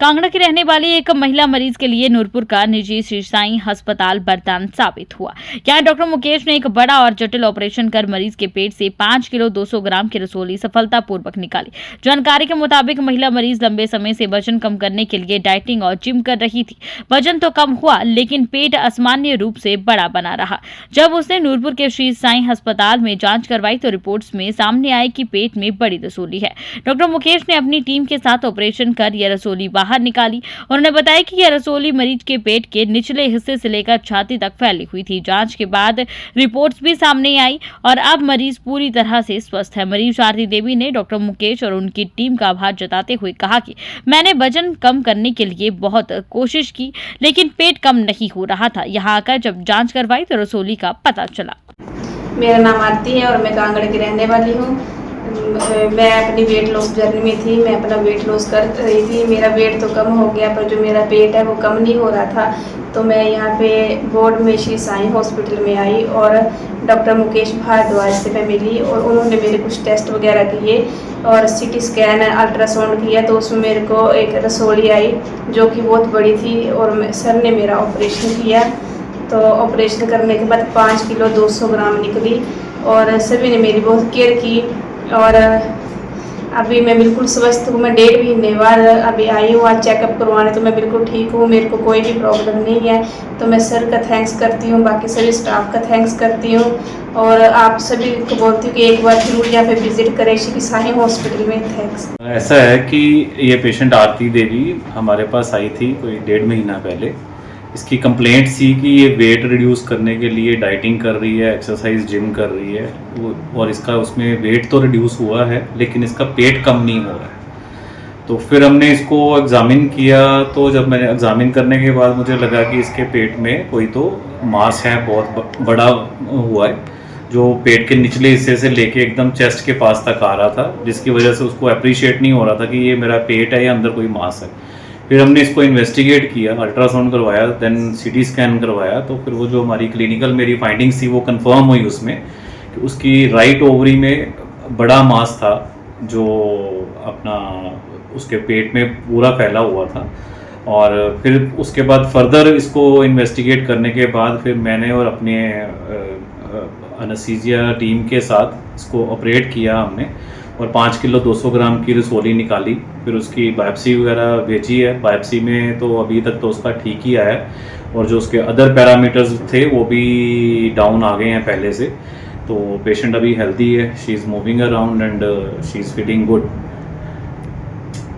कांगड़ा की रहने वाली एक महिला मरीज के लिए नूरपुर का निजी श्री साईं अस्पताल वरदान साबित हुआ। यहाँ डॉक्टर मुकेश ने एक बड़ा और जटिल ऑपरेशन कर मरीज के पेट से 5 किलो 200 ग्राम की रसोली सफलतापूर्वक निकाली। जानकारी के मुताबिक महिला मरीज लंबे समय से वजन कम करने के लिए डाइटिंग और जिम कर रही थी। वजन तो कम हुआ, लेकिन पेट असामान्य रूप से बड़ा बना रहा। जब उसने नूरपुर के श्री साईं अस्पताल में जाँच करवाई तो रिपोर्ट्स में सामने आई कि पेट में बड़ी रसोली है। डॉक्टर मुकेश ने अपनी टीम के साथ ऑपरेशन कर यह रसोली बाहर निकाली। उन्होंने बताया कि यह रसोली मरीज के पेट के निचले हिस्से से लेकर छाती तक फैली हुई थी। जांच के बाद रिपोर्ट्स भी सामने आई और अब मरीज पूरी तरह से स्वस्थ है। मरीज आरती देवी ने डॉक्टर मुकेश और उनकी टीम का आभार जताते हुए कहा कि मैंने वजन कम करने के लिए बहुत कोशिश की, लेकिन पेट कम नहीं हो रहा था। यहाँ आकर जब जाँच करवाई तो रसोली का पता चला। मेरा नाम आरती है और मैं कांगड़ा की रहने वाली हूँ। मैं अपनी वेट लॉस जर्नी में थी। मैं अपना वेट लॉस कर रही थी। मेरा वेट तो कम हो गया, पर जो मेरा पेट है वो कम नहीं हो रहा था। तो मैं यहाँ पे बोर्ड में श्री साईं हॉस्पिटल में आई और डॉक्टर मुकेश भारद्वाज से मैं मिली और उन्होंने मेरे कुछ टेस्ट वगैरह किए और सीटी स्कैन अल्ट्रासाउंड किया। तो उसमें मेरे को एक रसोली आई जो कि बहुत बड़ी थी और सर ने मेरा ऑपरेशन किया। तो ऑपरेशन करने के बाद 5 किलो 200 ग्राम निकली और सभी ने मेरी बहुत केयर की और अभी मैं बिल्कुल स्वस्थ हूँ। मैं 1.5 महीने बाद अभी आई हूँ आज चेकअप करवाने, तो मैं बिल्कुल ठीक हूँ। मेरे को कोई भी प्रॉब्लम नहीं है। तो मैं सर का थैंक्स करती हूँ, बाकी सभी स्टाफ का थैंक्स करती हूँ और आप सभी को बोलती हूँ कि एक बार जरूर यहाँ पे विजिट करें श्री साईं हॉस्पिटल में। थैंक्स। ऐसा है कि ये पेशेंट आरती देवी हमारे पास आई थी कोई 1.5 महीना पहले। इसकी कंप्लेंट थी कि ये वेट रिड्यूस करने के लिए डाइटिंग कर रही है, एक्सरसाइज जिम कर रही है और इसका उसमें वेट तो रिड्यूस हुआ है लेकिन इसका पेट कम नहीं हो रहा है। तो फिर हमने इसको एग्ज़ामिन किया। तो जब मैंने एग्ज़ामिन करने के बाद मुझे लगा कि इसके पेट में कोई तो मास है, बहुत बड़ा हुआ है, जो पेट के निचले हिस्से से लेके एकदम चेस्ट के पास तक आ रहा था, जिसकी वजह से उसको अप्रिशिएट नहीं हो रहा था कि ये मेरा पेट है या अंदर कोई मास है। फिर हमने इसको इन्वेस्टिगेट किया, अल्ट्रासाउंड करवाया, देन सीटी स्कैन करवाया। तो फिर वो जो हमारी क्लिनिकल मेरी फाइंडिंग्स थी वो कंफर्म हुई उसमें कि उसकी राइट ओवरी में बड़ा मास था जो अपना उसके पेट में पूरा फैला हुआ था। और फिर उसके बाद फर्दर इसको इन्वेस्टिगेट करने के बाद फिर मैंने और अपने एनेस्थीसिया टीम के साथ इसको ऑपरेट किया हमने और 5 किलो 200 ग्राम की रसोली निकाली। फिर उसकी बायोप्सी वगैरह भेजी है। बायोप्सी में तो अभी तक तो उसका ठीक ही आया और जो उसके अदर पैरामीटर्स थे वो भी डाउन आ गए हैं पहले से। तो पेशेंट अभी हेल्दी है, she is moving around and she is feeling good.